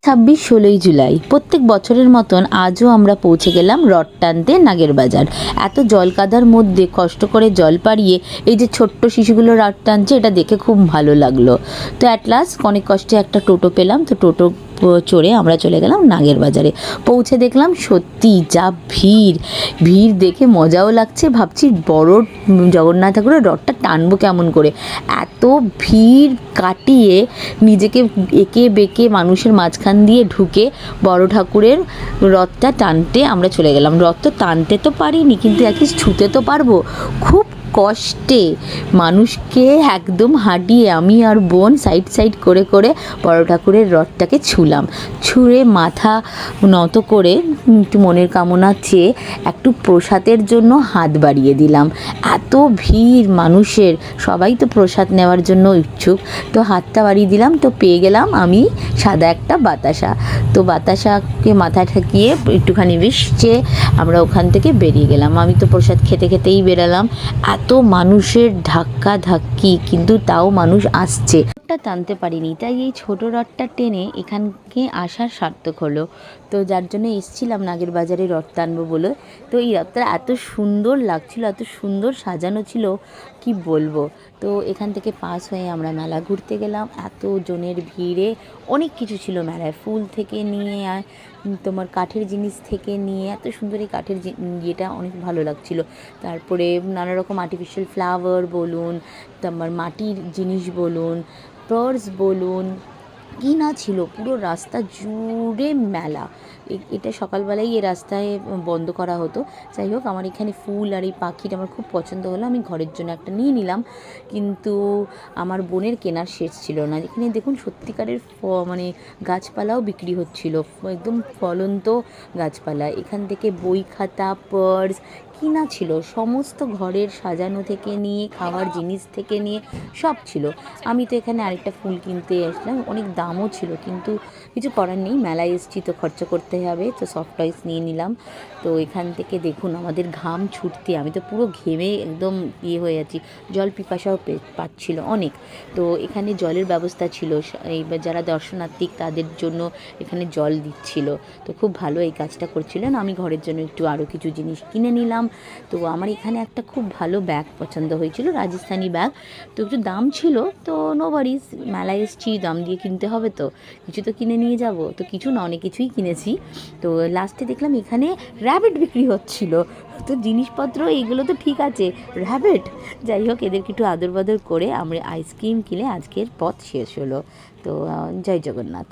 26-16 জুলাই প্রত্যেক বছরের মতন আজও আমরা পৌঁছে গেলাম রথ টানতে নাগের বাজার। এত জল কাদার মধ্যে কষ্ট করে জল পাড়িয়ে এই যে ছোট্ট শিশুগুলো রথ টানছে, এটা দেখে খুব ভালো লাগলো। তো অ্যাট লাস্ট অনেক কষ্টে একটা টোটো পেলাম, তো টোটো চড়ে আমরা চলে গেলাম নাগের বাজারে। পৌঁছে দেখলাম সত্যি যা ভিড়, ভিড় দেখে মজাও লাগছে। ভাবছি বড় জগন্নাথ ঠাকুরের রথটা টানবো কেমন করে, এত ভিড় কাটিয়ে নিজেকে এঁকে বেঁকে মানুষের মাঝখান দিয়ে ঢুকে বড় ঠাকুরের রথটা টানতে আমরা চলে গেলাম। রথ তো টানতে তো পারিনি, কিন্তু অ্যাটলিস্ট ছুঁতে তো পারবো। খুব কষ্টে মানুষকে একদম হাঁটিয়ে আমি আর বোন সাইড সাইড করে করে বড় ঠাকুরের রথটাকে ছুঁলাম। ছুঁড়ে মাথা নত করে একটু মনের কামনা চেয়ে একটু প্রসাদের জন্য হাত বাড়িয়ে দিলাম। এত ভিড় মানুষের, সবাই তো প্রসাদ নেওয়ার জন্য ইচ্ছুক, তো হাতটা বাড়িয়ে দিলাম। তো পেয়ে গেলাম আমি সাদা একটা বাতাসা। তো বাতাসাকে মাথায় ঠাকিয়ে একটুখানি বিষ চেয়ে আমরা ওখান থেকে বেরিয়ে গেলাম। আমি তো প্রসাদ খেতে খেতেই বেরালাম। এত মানুষের ধাক্কা ধাক্কি, কিন্তু তাও মানুষ আসছে। রথটা টানতে পারিনি, তাই এই ছোট রথটা টেনে এখানকে আসার সার্থক হলো। তো যার জন্য এসছিলাম নাগের বাজারে রথ টানবো বলে। তো এই রথটা এত সুন্দর লাগছিল, এত সুন্দর সাজানো ছিল, কি বলবো। তো এখান থেকে পাস হয়ে আমরা মেলা ঘুরতে গেলাম। এত জনের ভিড়ে অনেক কিছু ছিল মেলায়, ফুল থেকে নিয়ে তোমার কাঠের জিনিস থেকে নিয়ে, এত সুন্দর এই কাঠের ইয়েটা অনেক ভালো লাগছিল। তারপরে নানা রকম আর্টিফিশিয়াল ফ্লাওয়ার বলুন, তোমার মাটির জিনিস বলুন, পার্স বলুন, কি না ছিল, পুরো রাস্তা জুড়ে মেলা। এটা সকালবেলায় এই রাস্তায় বন্ধ করা হতো। যাই হোক, আমার এখানে ফুল আর এই পাখিটা আমার খুব পছন্দ হলো, আমি ঘরের জন্য একটা নিয়ে নিলাম। কিন্তু আমার বোনের কেনার শেষ ছিল না। এখানে দেখুন সত্যিকারের মানে গাছপালাও বিক্রি হচ্ছিল, একদম ফলন্ত গাছপালা। এখান থেকে বই খাতা, পার্স কি না ছিল, সমস্ত ঘরের সাজানো থেকে নিয়ে খাওয়ার জিনিস থেকে নিয়ে সব ছিল। আমি তো এখানে আরেকটা ফুল কিনতে আসলাম, অনেক দামও ছিল, কিন্তু কিছু করার নেই, মেলায় এসেছি তো খরচা করতে হবে, তো সফট টয়েস নিয়ে নিলাম। তো এখান থেকে দেখুন আমাদের ঘাম ছুটতে, আমি তো পুরো ঘেমে একদম ইয়ে হয়ে যাচ্ছি। জল পিপাসাও পাচ্ছিল অনেক। তো এখানে জলের ব্যবস্থা ছিল, এই যারা দর্শনার্থী তাদের জন্য এখানে জল দিচ্ছিল। তো খুব ভালো এই কাজটা করছিলেন। আমি ঘরের জন্য একটু আরও কিছু জিনিস কিনে নিলাম। তো আমার এখানে একটা খুব ভালো ব্যাগ পছন্দ হয়েছিল, রাজস্থানি ব্যাগ। তো একটু দাম ছিল, তো নো ওয়ারিজ, মেলায় এসেছি, দাম দিয়ে কিনতে হবে, তো কিছু তো কিনে নিয়ে যাব। তো কিছু না, অনেক কিছুই কিনেছি। তো লাস্টে দেখলাম এখানে র্যাবিট বিক্রি হচ্ছিল। তো জিনিসপত্র এইগুলো তো ঠিক আছে, র্যাবিট, যাই হোক এদেরকে একটু আদর বাদর করে আমরা আইসক্রিম কিনে আজকের পথ শেষ হলো। তো জয় জগন্নাথ।